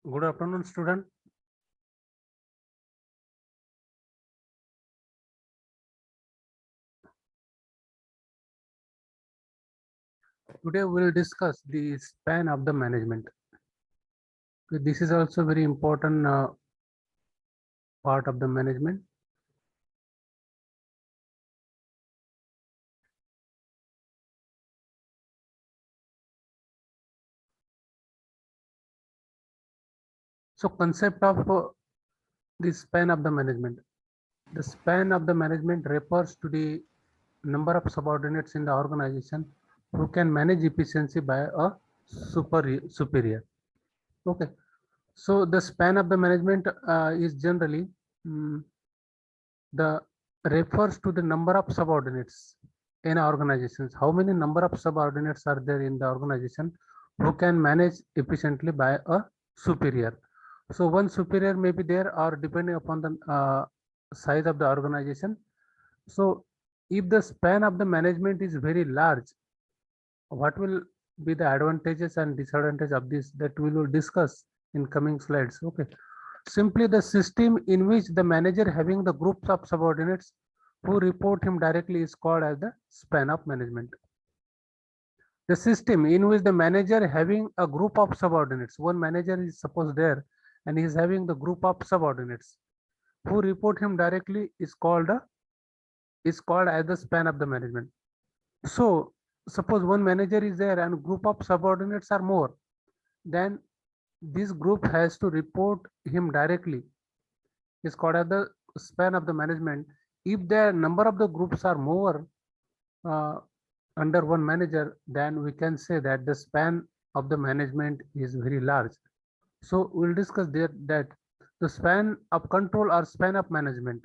Good afternoon, student. Today we will discuss the span of the management. This is also very important part of the management. So concept of the span of the management. The span of the management refers to the number of subordinates in the organization who can manage efficiency by a superior. Okay. So the span of the management is generally the refers to the number of subordinates in organizations. How many number of subordinates are there in the organization who can manage efficiently by a superior? So one superior may be there, or depending upon the size of the organization. So if the span of the management is very large, what will be the advantages and disadvantages of this, that we will discuss in coming slides. Okay. Simply the system in which the manager having the groups of subordinates who report him directly is called as the span of management. The system in which the manager having a group of subordinates, one manager is supposed there and he is having the group of subordinates who report him directly is called as the span of the management. So suppose one manager is there and group of subordinates are more, then this group has to report him directly is called as the span of the management. If the number of the groups are more uh, under one manager, then we can say that the span of the management is very large. So we'll discuss there that the span of control or span of management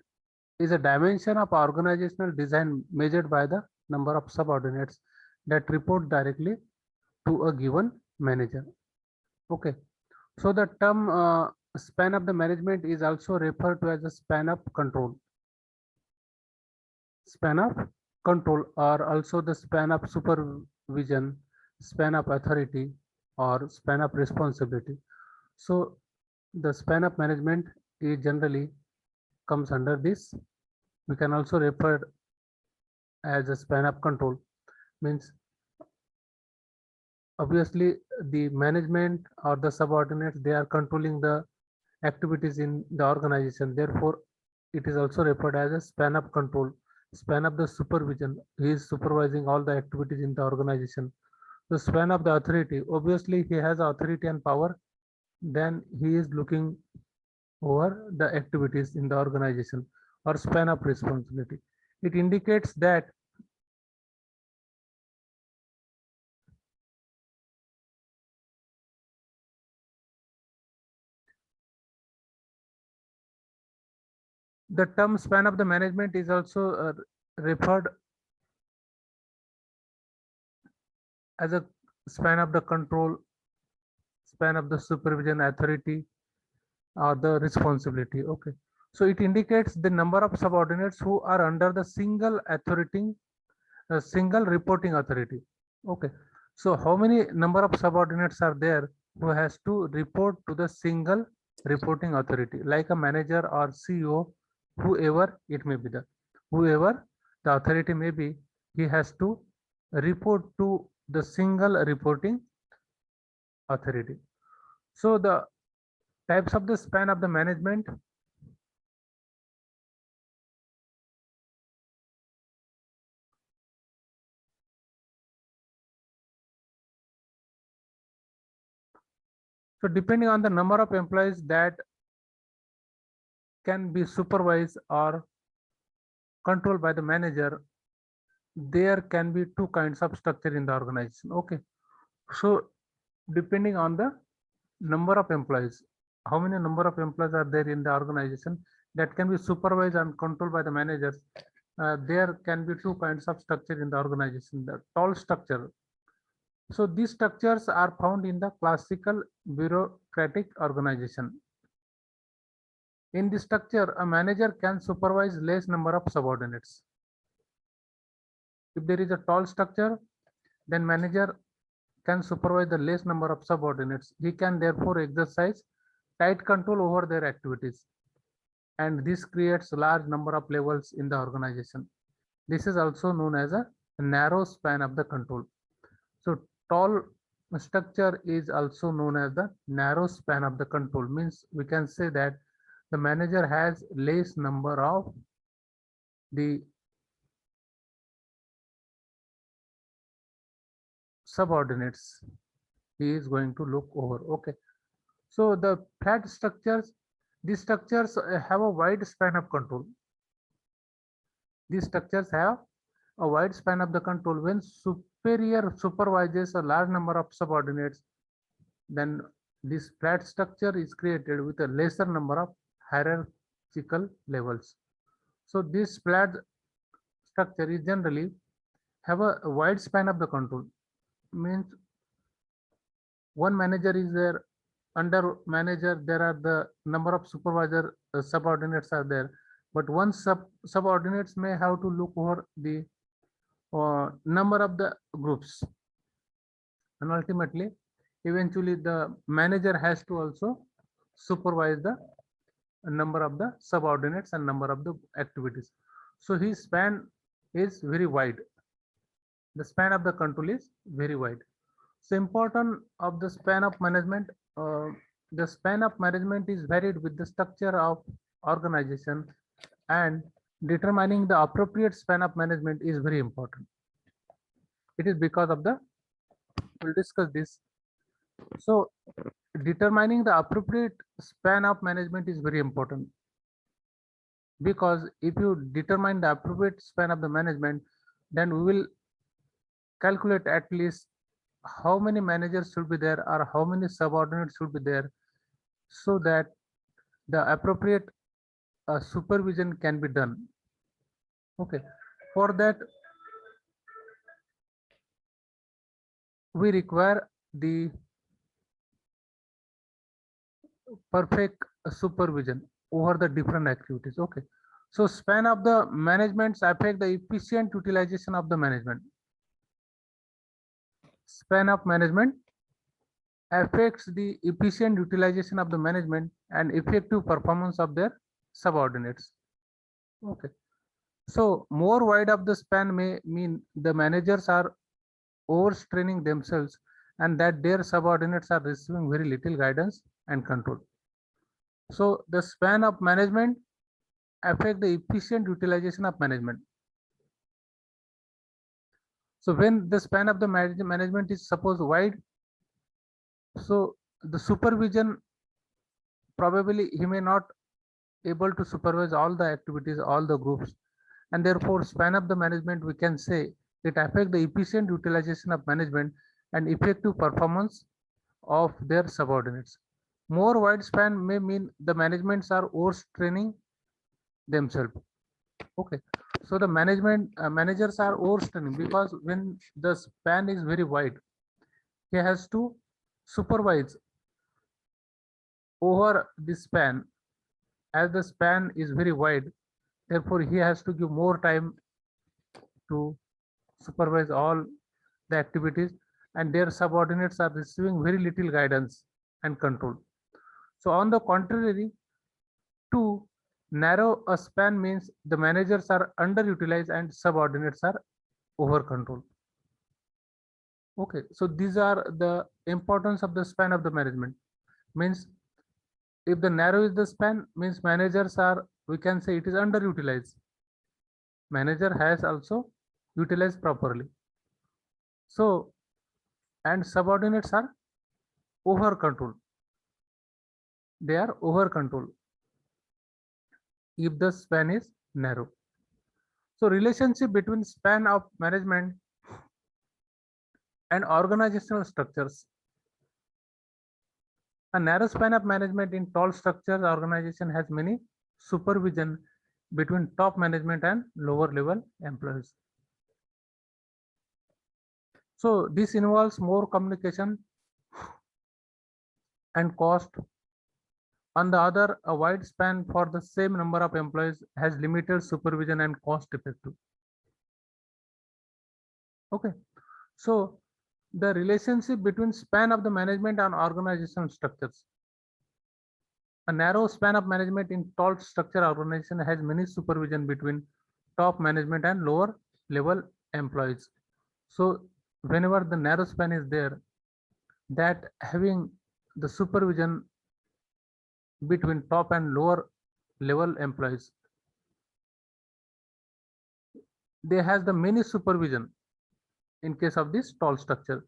is a dimension of organizational design measured by the number of subordinates that report directly to a given manager. Okay. So the term span of the management is also referred to as a span of control. Span of control, or also the span of supervision, span of authority, or span of responsibility. So the span of management is generally comes under this. We can also refer as a span of control. Means obviously the management or the subordinates, they are controlling the activities in the organization. Therefore, it is also referred as a span of control. Span of the supervision, he is supervising all the activities in the organization. The span of the authority, obviously he has authority and power, then he is looking over the activities in the organization. Or span of responsibility, it indicates that the term span of the management is also referred as a span of the control, span of the supervision, authority, or the responsibility. Okay. So it indicates the number of subordinates who are under the single authority, single reporting authority. Okay. So how many number of subordinates are there who has to report to the single reporting authority, like a manager or CEO, whoever it may be, whoever the authority may be, he has to report to the single reporting authority. So the types of the span of the management. So depending on the number of employees that can be supervised or controlled by the manager, there can be two kinds of structure in the organization. Okay. So depending on the number of employees, how many number of employees are there in the organization that can be supervised and controlled by the managers, there can be two kinds of structure in the organization. The tall structure. So these structures are found in the classical bureaucratic organization. In this structure, a manager can supervise less number of subordinates. If there is a tall structure, then manager can supervise the less number of subordinates. He can therefore exercise tight control over their activities, and this creates a large number of levels in the organization. This is also known as a narrow span of the control. So tall structure is also known as the narrow span of the control. Means we can say that the manager has less number of the subordinates he is going to look over. Okay, so the flat structures, these structures have a wide span of control. These structures have a wide span of the control. When superior supervises a large number of subordinates, then this flat structure is created with a lesser number of hierarchical levels. So this flat structure is generally have a wide span of the control. Means one manager is there, under manager there are the number of supervisor subordinates are there, but one subordinates may have to look over the number of the groups, and ultimately eventually the manager has to also supervise the number of the subordinates and number of the activities. So his span is very wide. The span of the control is very wide. So important of the span of management, the span of management is varied with the structure of organization, and determining the appropriate span of management is very important. It is because of the, we'll discuss this. So determining the appropriate span of management is very important, because if you determine the appropriate span of the management, then we will calculate at least how many managers should be there or how many subordinates should be there, so that the appropriate supervision can be done. Okay, for that we require the perfect supervision over the different activities. Okay, so span of the managements affect the efficient utilization of the management. Span of management affects the efficient utilization of the management and effective performance of their subordinates. Okay, so more wide of the span may mean the managers are overstraining themselves and that their subordinates are receiving very little guidance and control. So the span of management affect the efficient utilization of management. So when the span of the management is suppose wide, so the supervision, probably he may not able to supervise all the activities, all the groups, and therefore span of the management, we can say it affect the efficient utilization of management and effective performance of their subordinates. More wide span may mean the managements are overstraining themselves. Okay, so the managers are overstraining, because when the span is very wide, he has to supervise over the span. As the span is very wide, therefore he has to give more time to supervise all the activities, and their subordinates are receiving very little guidance and control. So on the contrary, to narrow a span means the managers are underutilized and subordinates are over control. Okay, so these are the importance of the span of the management. Means if the narrow is the span, means managers are, we can say it is underutilized. Manager has also utilized properly. So, and subordinates are over control. They are over control if the span is narrow. So relationship between span of management and organizational structures. A narrow span of management in tall structures organization has many supervision between top management and lower level employees. So this involves more communication and cost. On the other, a wide span for the same number of employees has limited supervision and cost effective. Okay, so the relationship between span of the management and organizational structures. A narrow span of management in tall structure organization has many supervision between top management and lower level employees. So whenever the narrow span is there, that having the supervision between top and lower level employees, they has the many supervision in case of this tall structure.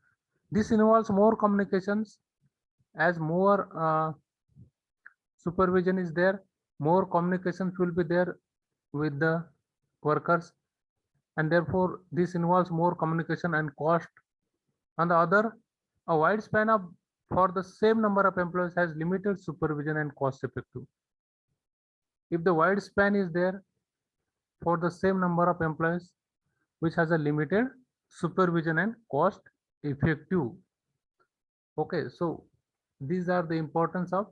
This involves more communications. As more supervision is there, more communications will be there with the workers, and therefore this involves more communication and cost. On the other, a wide span of for the same number of employees has limited supervision and cost effective. If the wide span is there for the same number of employees, which has a limited supervision and cost effective. Okay, so these are the importance of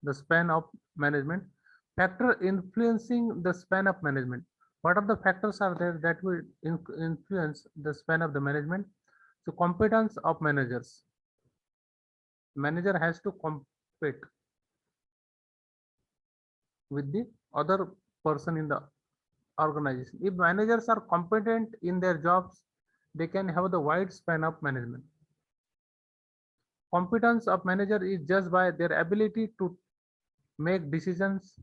the span of management. Factor influencing the span of management. What are the factors are there that will influence the span of the management? So competence of managers. Manager has to compete with the other person in the organization. If managers are competent in their jobs, they can have the wide span of management. Competence of manager is judged by their ability to make decisions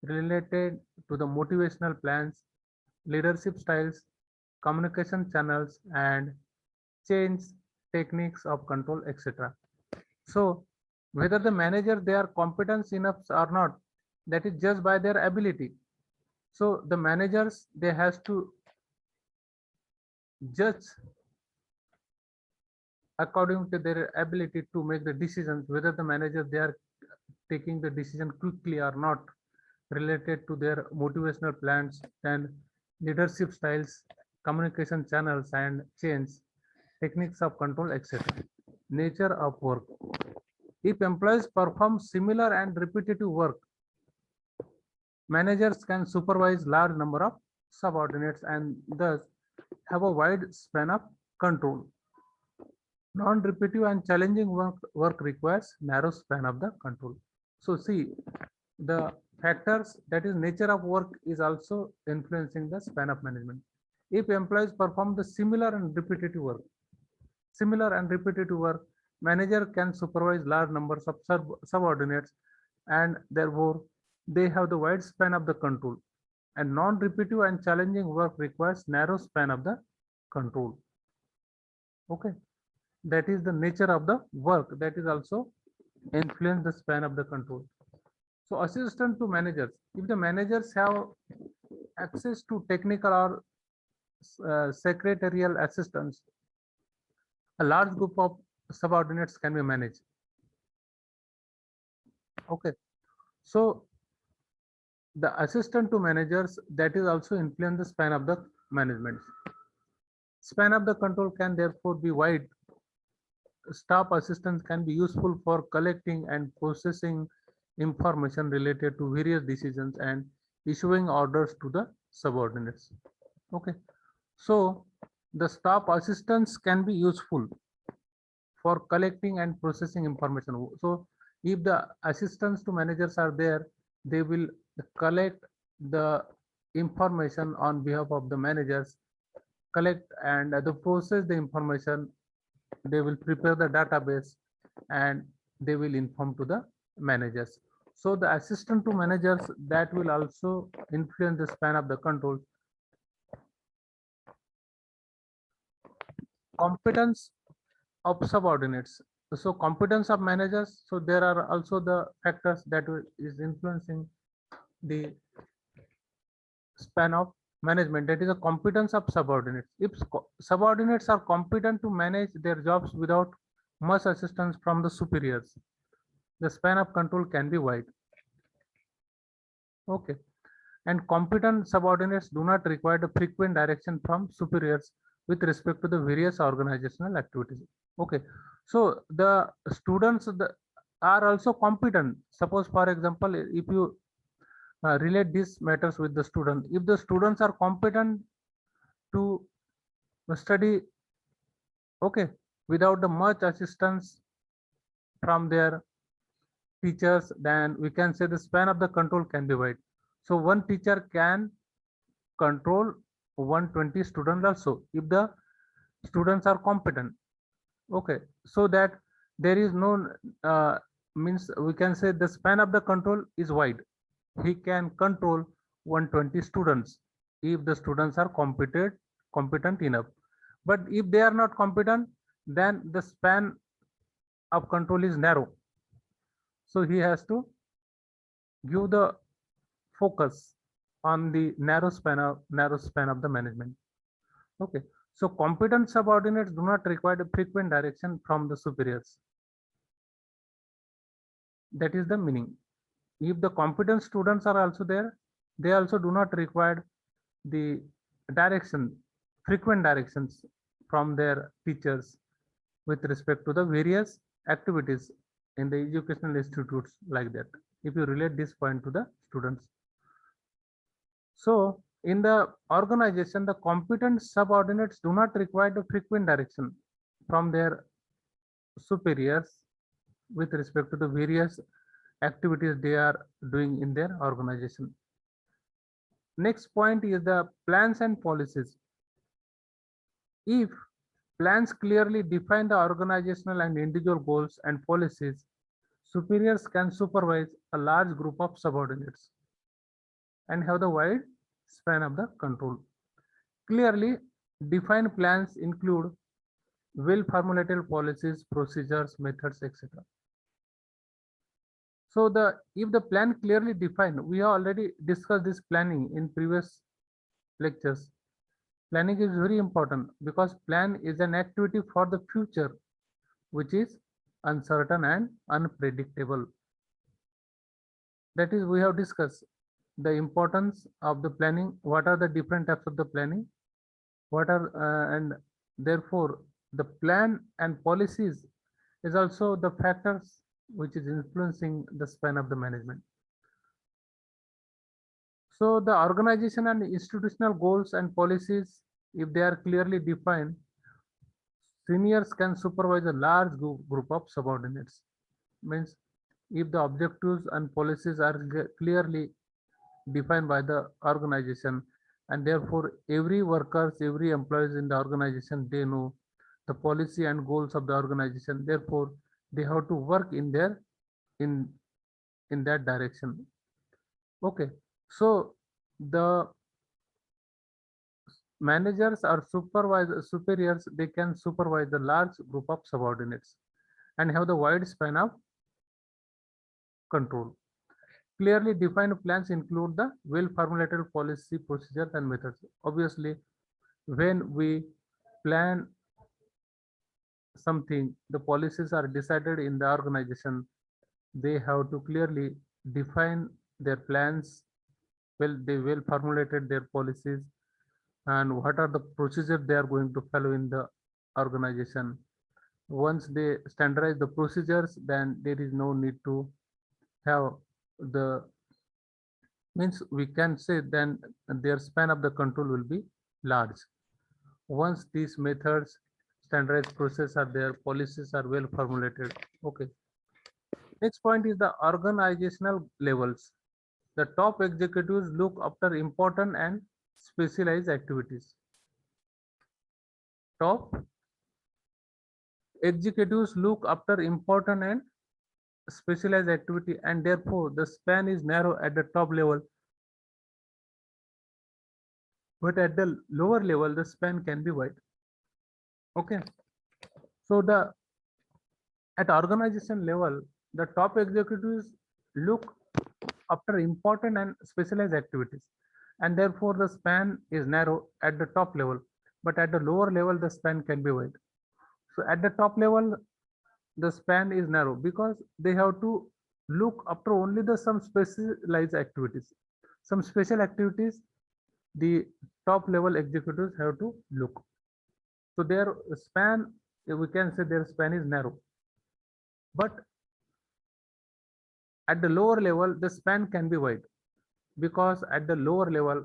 related to the motivational plans, leadership styles, communication channels, and change techniques of control, etc. So whether the manager they are competent enough or not, that is judged by their ability. So the managers they has to judge according to their ability to make the decisions, whether the manager they are taking the decision quickly or not, related to their motivational plans and leadership styles, communication channels, and change techniques of control, etc. Nature of work. If employees perform similar and repetitive work, managers can supervise large number of subordinates and thus have a wide span of control. Non-repetitive and challenging work requires narrow span of the control. So see, the factors that is nature of work is also influencing the span of management. If employees perform the similar and repetitive work, manager can supervise large numbers of subordinates and therefore they have the wide span of the control. And non-repetitive and challenging work requires narrow span of the control. Okay, that is the nature of the work that is also influence the span of the control. So assistant to managers, if the managers have access to technical or secretarial assistants, a large group of subordinates can be managed. Okay, so the assistant to managers that is also influence the span of the management. Span of the control can therefore be wide. Staff assistants can be useful for collecting and processing information related to various decisions and issuing orders to the subordinates. Okay, so the staff assistants can be useful for collecting and processing information. So if the assistants to managers are there, they will collect the information on behalf of the managers, collect and the process the information. They will prepare the database and they will inform to the managers. So the assistant to managers that will also influence the span of the control. Competence of subordinates. So competence of managers. So there are also the factors that is influencing the span of management, that is a competence of subordinates. If subordinates are competent to manage their jobs without much assistance from the superiors, the span of control can be wide. Okay, and competent subordinates do not require the frequent direction from superiors with respect to the various organizational activities. Okay, so the students are also competent. Suppose for example, if you relate these matters with the student, if the students are competent to study, okay, without the much assistance from their teachers, then we can say the span of the control can be wide. So one teacher can control 120 students also if the students are competent. Okay, so that there is no means we can say the span of the control is wide. He can control 120 students if the students are competent enough. But if they are not competent, then the span of control is narrow. So he has to give the focus on the narrow span of the management. Okay, so competent subordinates do not require a frequent direction from the superiors. That is the meaning. If the competent students are also there, they also do not require the frequent directions from their teachers with respect to the various activities in the educational institutes like that, if you relate this point to the students. So in the organization, the competent subordinates do not require the frequent direction from their superiors with respect to the various activities they are doing in their organization. Next point is the plans and policies. If plans clearly define the organizational and individual goals and policies, superiors can supervise a large group of subordinates and have the wide span of the control. Clearly defined plans include well-formulated policies, procedures, methods, etc. So if the plan clearly defined, we have already discussed this planning in previous lectures. Planning is very important because plan is an activity for the future, which is uncertain and unpredictable. That is, we have discussed the importance of the planning. What are the different types of the planning? What are and therefore the plan and policies is also the factors which is influencing the span of the management. So the organization and institutional goals and policies, if they are clearly defined, seniors can supervise a large group of subordinates. Means if the objectives and policies are clearly defined by the organization, and therefore every workers, every employees in the organization, they know the policy and goals of the organization. Therefore, they have to work in in that direction. Okay, so the managers or superiors, they can supervise the large group of subordinates and have the wide span of control. Clearly defined plans include the well-formulated policy, procedures, and methods. Obviously, when we plan something, the policies are decided in the organization. They have to clearly define their plans. Well, they well formulated their policies and what are the procedures they are going to follow in the organization. Once they standardize the procedures, then there is no need to have the means we can say then their span of the control will be large. Once these methods, standardized process are there, policies are well formulated. Okay. Next point is the organizational levels. The top executives look after important and specialized activities. Top executives look after important and specialized activity, and therefore the span is narrow at the top level, but at the lower level the span can be wide. Okay, so the at organization level, the top executives look after important and specialized activities, and therefore the span is narrow at the top level, but at the lower level the span can be wide. So at the top level the span is narrow because they have to look after only the some specialized activities, some special activities the top level executives have to look. So their span, we can say their span is narrow, but at the lower level the span can be wide because at the lower level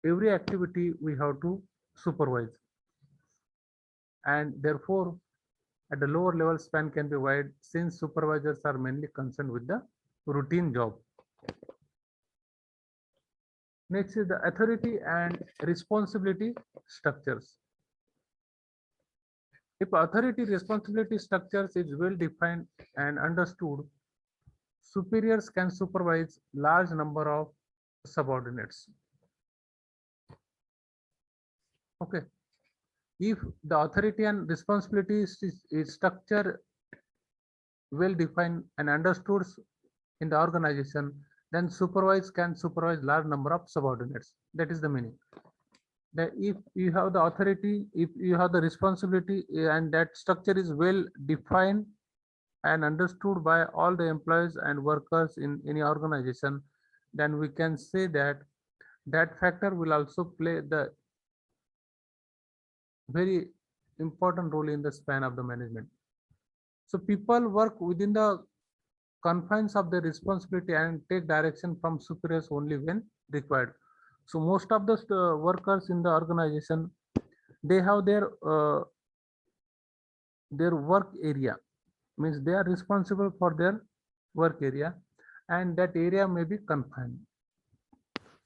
every activity we have to supervise, and therefore At the lower level, span can be wide since supervisors are mainly concerned with the routine job. Next is the authority and responsibility structures. If authority responsibility structures is well defined and understood, superiors can supervise large number of subordinates. Okay. If the authority and responsibility is structure well defined and understood in the organization, then supervise can supervise large number of subordinates. That is the meaning. That if you have the authority, if you have the responsibility, and that structure is well defined and understood by all the employees and workers in any organization, then we can say that that factor will also play the very important role in the span of the management. So people work within the confines of their responsibility and take direction from superiors only when required. So most of the workers in the organization, they have their work area, means they are responsible for their work area, and that area may be confined.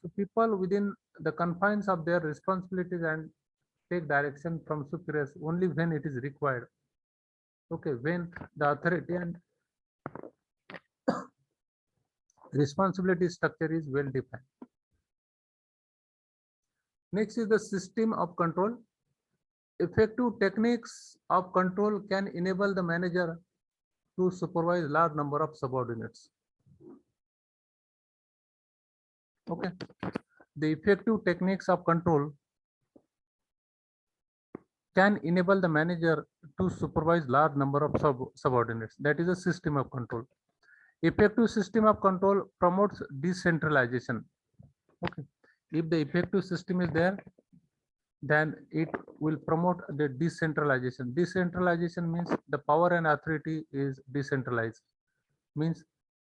So people within the confines of their responsibilities and take direction from superiors only when it is required. Okay, when the authority and responsibility structure is well defined. Next is the system of control. Effective techniques of control can enable the manager to supervise large number of subordinates. Okay, the effective techniques of control can enable the manager to supervise large number of subordinates. That is a system of control. Effective system of control promotes decentralization. Okay, if the effective system is there, then it will promote the decentralization. Decentralization means the power and authority is decentralized, means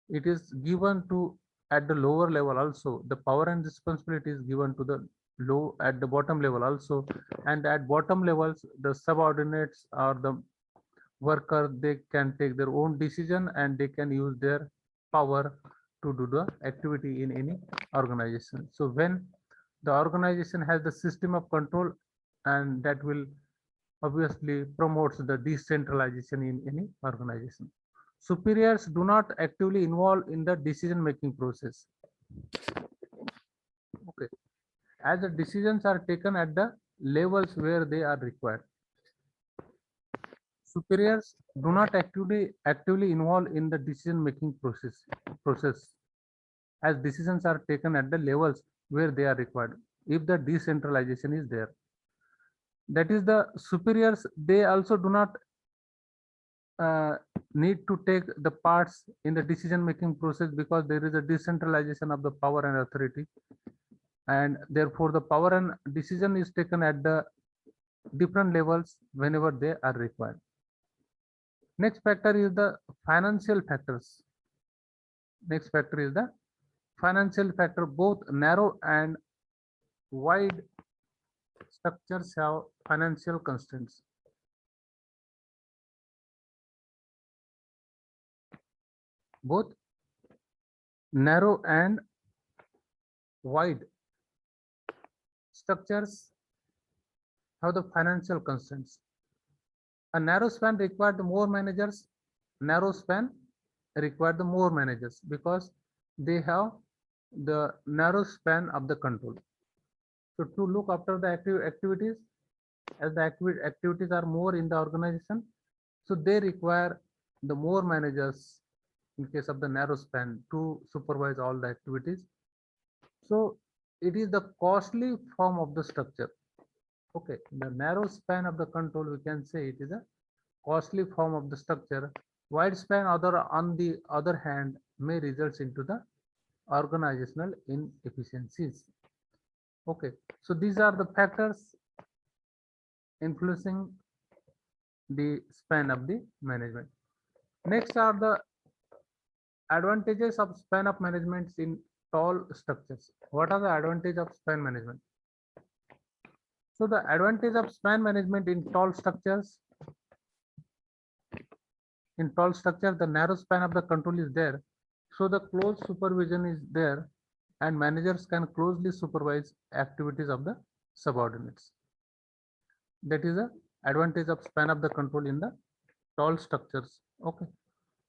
it is given to at the lower level also. The power and responsibility is given to the low at the bottom level also, and at bottom levels the subordinates or the worker, they can take their own decision and they can use their power to do the activity in any organization. So when the organization has the system of control, and that will obviously promotes the decentralization in any organization. Superiors do not actively involve in the decision making process. Okay, as the decisions are taken at the levels where they are required. Superiors do not actively involve in the decision making process, as decisions are taken at the levels where they are required. If the decentralization is there, that is the superiors, they also do not need to take the parts in the decision making process, because there is a decentralization of the power and authority, and therefore the power and decision is taken at the different levels whenever they are required. Next factor is the financial factors. Next factor is the financial factor. Both narrow and wide structures have financial constraints. Both narrow and wide structures have the financial constraints. A narrow span required more managers. Narrow span required the more managers because they have the narrow span of the control. So to look after the activities, as the activities are more in the organization, so they require the more managers in case of the narrow span to supervise all the activities. So it is the costly form of the structure. Okay, the narrow span of the control, we can say it is a costly form of the structure. Wide span on the other hand may result into the organizational inefficiencies. Okay, so these are the factors influencing the span of the management. Next are the advantages of span of management in tall structures. What are the advantages of span management? So the advantage of span management in tall structures, In tall structure, the narrow span of the control is there, so the close supervision is there, and managers can closely supervise activities of the subordinates. That is the advantage of span of the control in the tall structures. Okay,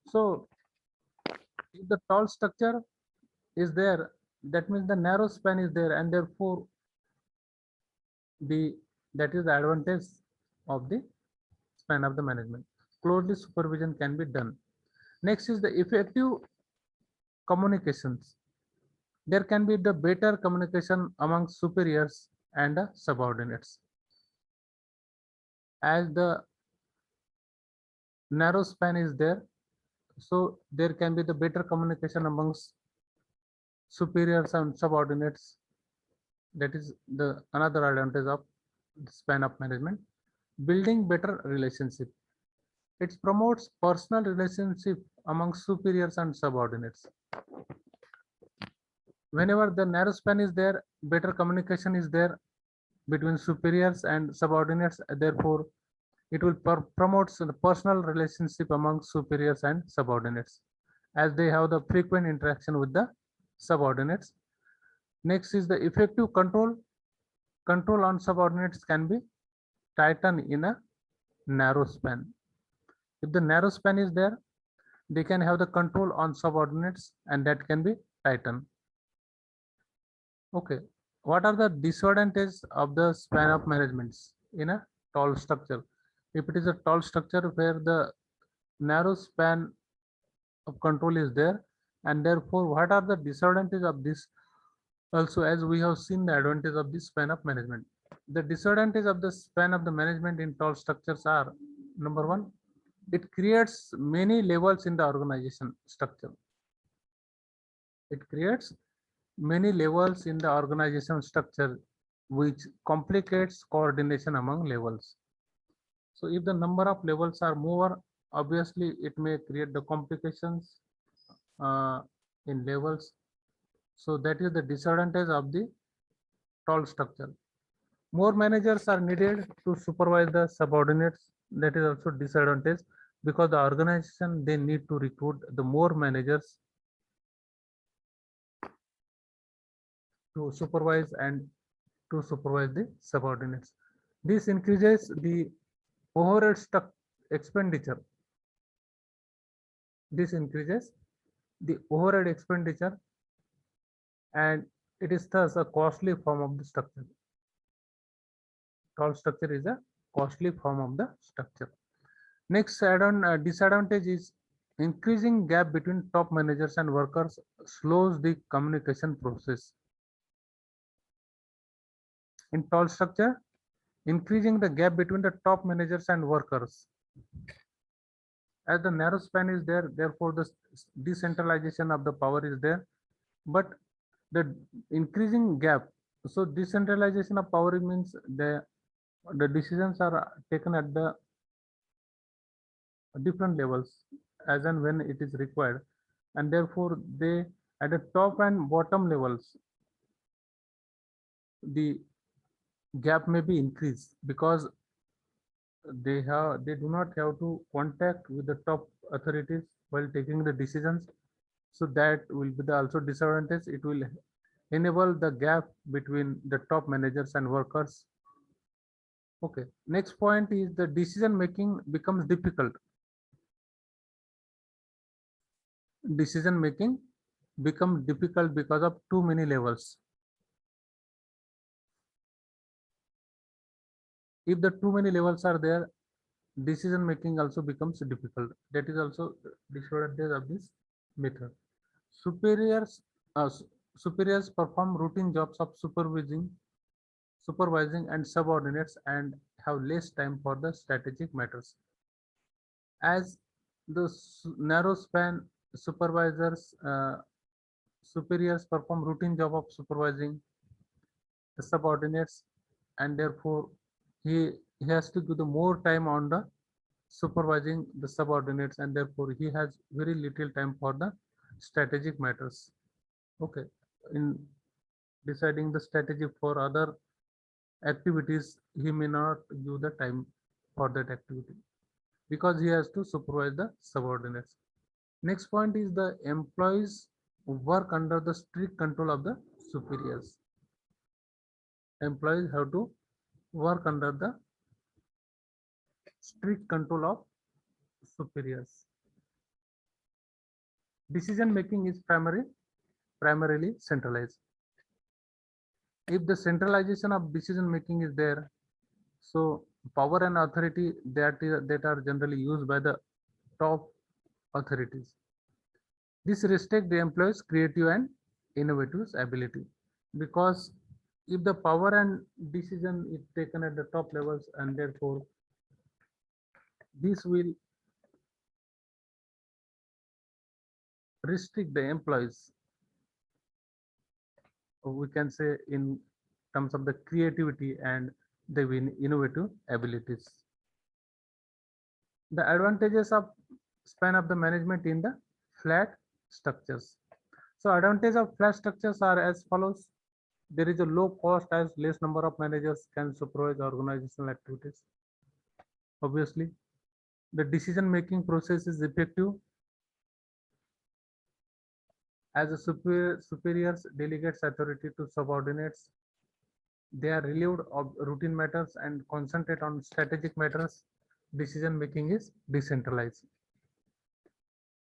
so if the tall structure is there, that means the narrow span is there, and therefore the that is the advantage of the span of the management. Closely supervision can be done. Next is the effective communications. There can be the better communication among superiors and the subordinates. As the narrow span is there, so there can be the better communication amongst superiors and subordinates. That is the another advantage of span of management. Building better relationship. It promotes personal relationship among superiors and subordinates. Whenever the narrow span is there, better communication is there between superiors and subordinates. Therefore, it will promote the personal relationship among superiors and subordinates, as they have the frequent interaction with the subordinates. Next is the effective control. Control on subordinates can be tightened in a narrow span. If the narrow span is there, they can have the control on subordinates, and that can be tightened. Okay, what are the disadvantages of the span of managements in a tall structure? If it is a tall structure where the narrow span of control is there, and therefore what are the disadvantages of this? Also, as we have seen the advantage of this span of management, the disadvantage of the span of the management in tall structures are: number one, it creates many levels in the organization structure. It creates many levels in the organization structure, which complicates coordination among levels. So if the number of levels are more, obviously it may create the complications in levels. So that is the disadvantage of the tall structure. More managers are needed to supervise the subordinates. That is also disadvantage, because the organization, they need to recruit the more managers to supervise the subordinates. This increases the overhead expenditure. This increases the overhead expenditure, and it is thus a costly form of the structure. Tall structure is a costly form of the structure. Next disadvantage is increasing gap between top managers and workers slows the communication process. In tall structure, increasing the gap between the top managers and workers. As the narrow span is there, therefore the decentralization of the power is there, but the increasing gap, so decentralization of power means the decisions are taken at the different levels as and when it is required, and therefore they at the top and bottom levels the gap may be increased, because they do not have to contact with the top authorities while taking the decisions. So that will be the also disadvantage. It will enable the gap between the top managers and workers. Okay, next point is the decision making becomes difficult. Decision making becomes difficult because of too many levels. If the too many levels are there, decision making also becomes difficult. That is also disadvantage of this method. Superiors uh, superiors perform routine jobs of supervising and subordinates, and have less time for the strategic matters. As the narrow span supervisors superiors perform routine job of supervising the subordinates, and therefore he, he has to give the more time on the supervising the subordinates, and therefore he has very little time for the strategic matters. Okay, in deciding the strategy for other activities, he may not give the time for that activity. because he has to supervise the subordinates. Next point is the employees work under the strict control of the superiors. Employees have to work under the strict control of superiors. Decision making is primarily centralized. If the centralization of decision making is there, so power and authority that are generally used by the top authorities. This restricts the employees' creative and innovative ability, because if the power and decision is taken at the top levels, and therefore this will restrict the employees, we can say, in terms of the creativity and the innovative abilities. The advantages of span of the management in the flat structures. So advantage of flat structures are as follows. There is a low cost as less number of managers can supervise organizational activities. Obviously, the decision making process is effective as a superiors delegates authority to subordinates. They are relieved of routine matters and concentrate on strategic matters. Decision making is decentralized.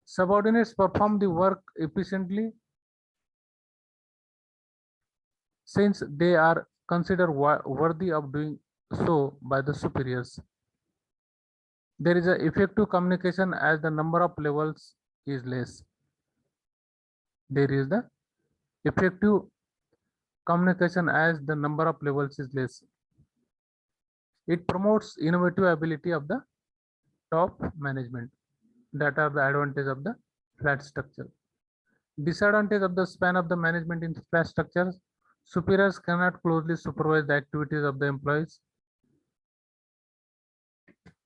Subordinates perform the work efficiently since they are considered worthy of doing so by the superiors. There is a effective communication as the number of levels is less. There is the effective communication as the number of levels is less. It promotes innovative ability of the top management. That are the advantage of the flat structure. Disadvantage of the span of the management in flat structures. Superiors cannot closely supervise the activities of the employees,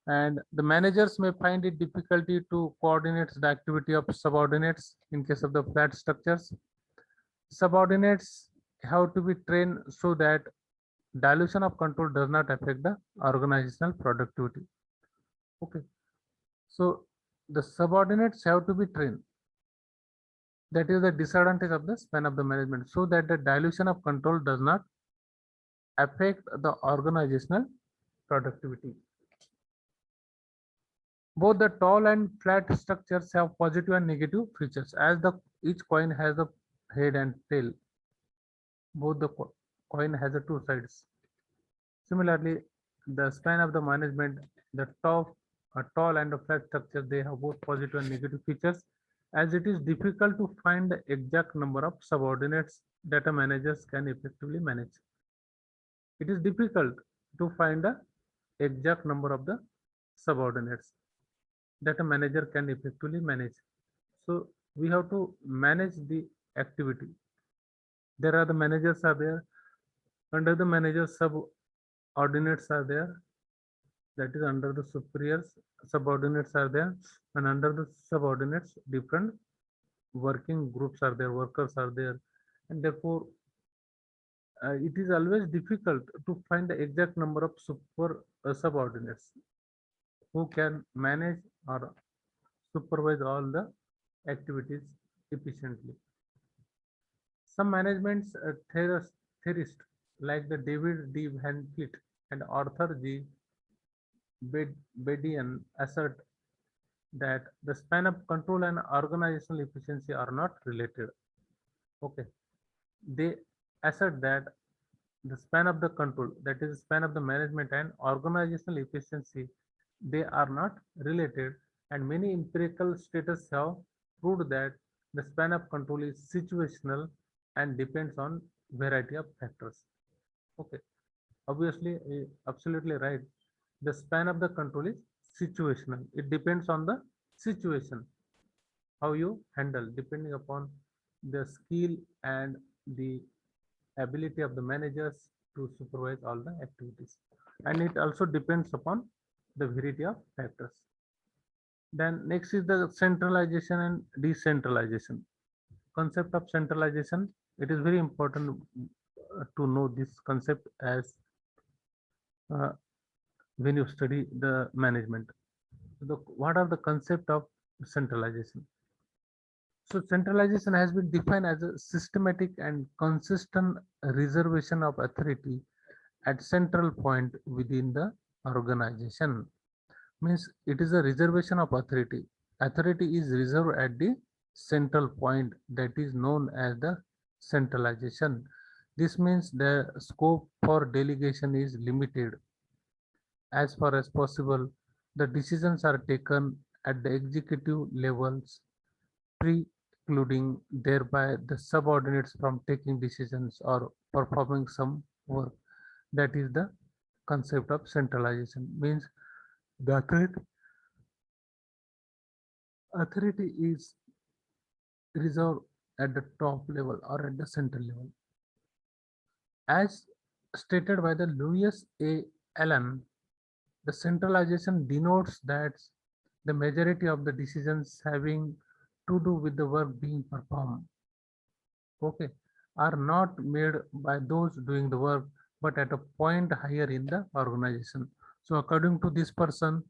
and the managers may find it difficulty to coordinate the activity of subordinates in case of the flat structures. Subordinates have to be trained so that dilution of control does not affect the organizational productivity. Okay, so the subordinates have to be trained. That is the disadvantage of the span of the management, so that the dilution of control does not affect the organizational productivity. Both the tall and flat structures have positive and negative features, as the each coin has a head and tail. Both the coin has a two sides. Similarly, the span of the management, the tall and a flat structure, they have both positive and negative features, as it is difficult to find the exact number of subordinates that a managers can effectively manage. It is difficult to find the exact number of the subordinates that a manager can effectively manage. So we have to manage the activity. There are the managers are there. Under the managers, subordinates are there. That is under the superiors, subordinates are there, and under the subordinates, different working groups are there, workers are there, and therefore it is always difficult to find the exact number of subordinates who can manage or supervise all the activities efficiently. Some managements theorists like the David D. Van Fleet and Arthur G. Bedian assert that the span of control and organizational efficiency are not related. Okay, they assert that the span of the control, that is span of the management, and organizational efficiency, they are not related, and many empirical studies have proved that the span of control is situational and depends on variety of factors. Okay, obviously, absolutely right. The span of the control is situational. It depends on the situation, how you handle, depending upon the skill and the ability of the managers to supervise all the activities, and it also depends upon the variety of factors. Then next is the centralization and decentralization. Concept of centralization, it is very important to know this concept as when you study the management. What are the concept of centralization? So centralization has been defined as a systematic and consistent reservation of authority at central point within the organization. Means it is a reservation of authority. Authority is reserved at the central point, that is known as the centralization. This means the scope for delegation is limited. As far as possible, the decisions are taken at the executive levels, precluding thereby the subordinates from taking decisions or performing some work. That is the concept of centralization. Means the authority is reserved at the top level or at the center level. As stated by the Lewis A. Allen, the centralization denotes that the majority of the decisions having to do with the work being performed, okay, are not made by those doing the work, but at a point higher in the organization. So according to this person,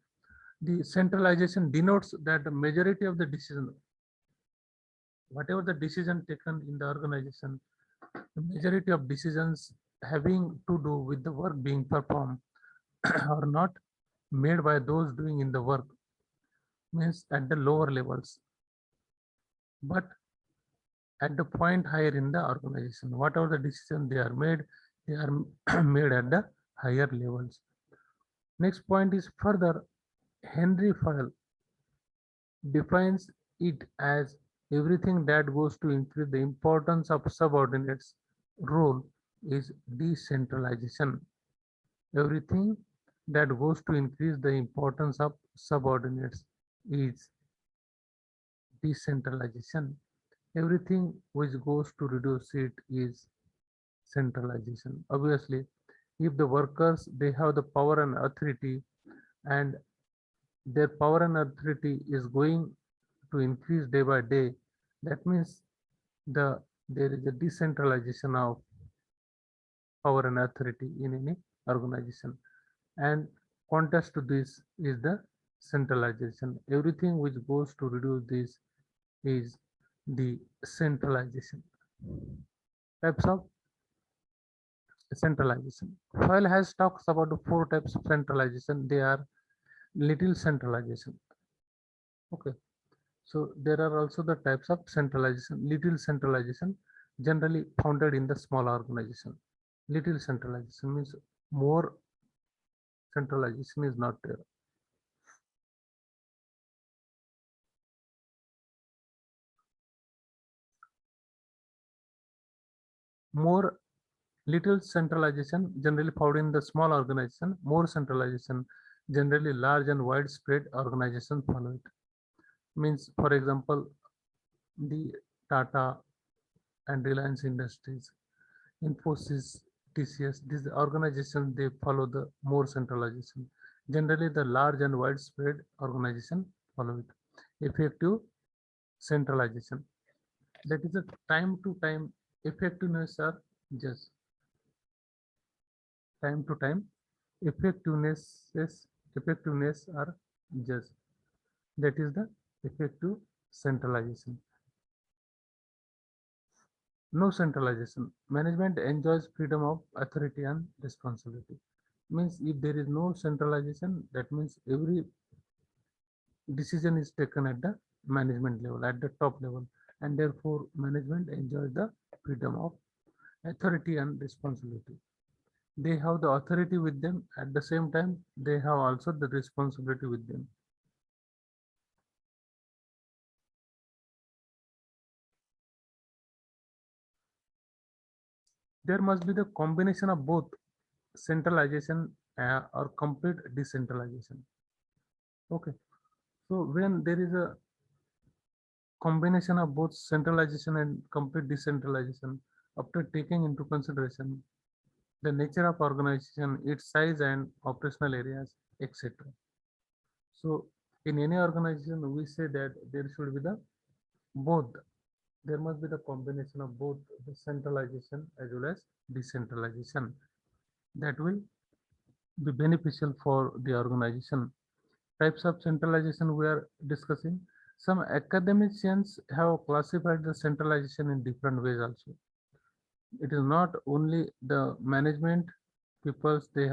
the centralization denotes that the majority of the decision, whatever the decision taken in the organization, the majority of decisions having to do with the work being performed are not made by those doing in the work, means at the lower levels, but at the point higher in the organization. Whatever the decision they are made at the higher levels. Next point is further, Henry Fayol defines it as everything that goes to increase the importance of subordinates role is decentralization. Everything that goes to increase the importance of subordinates is decentralization. Everything which goes to reduce it is centralization. Obviously, if the workers they have the power and authority, and their power and authority is going to increase day by day, that means there is a decentralization of power and authority in any organization. And contrast to this is the centralization. Everything which goes to reduce this is the centralization. Types of centralization. File has talks about the 4 types of centralization. They are little centralization. Okay. So there are also the types of centralization. Little centralization generally founded in the small organization. Little centralization means more centralization is not there. More little centralization generally found in the small organization. More centralization generally large and widespread organization follow it. Means, for example, the Tata and Reliance Industries, Infosys, TCS, these organizations they follow the more centralization. Generally, the large and widespread organization follow it. Effective centralization. That is a time to time effectiveness are just time to time effectiveness are just. That is the effective centralization. No centralization. Management enjoys freedom of authority and responsibility. Means if there is no centralization, that means every decision is taken at the management level, at the top level, and therefore management enjoys the freedom of authority and responsibility. They have the authority with them, at the same time they have also the responsibility with them. There must be the combination of both centralization or complete decentralization. Okay, so when there is a combination of both centralization and complete decentralization, after taking into consideration the nature of organization, its size and operational areas, etc. So in any organization, we say that there should be the both. There must be the combination of both the centralization as well as decentralization. That will be beneficial for the organization. types of centralization we are discussing. Some academicians have classified the centralization in different ways also. It is not only the management peoples, they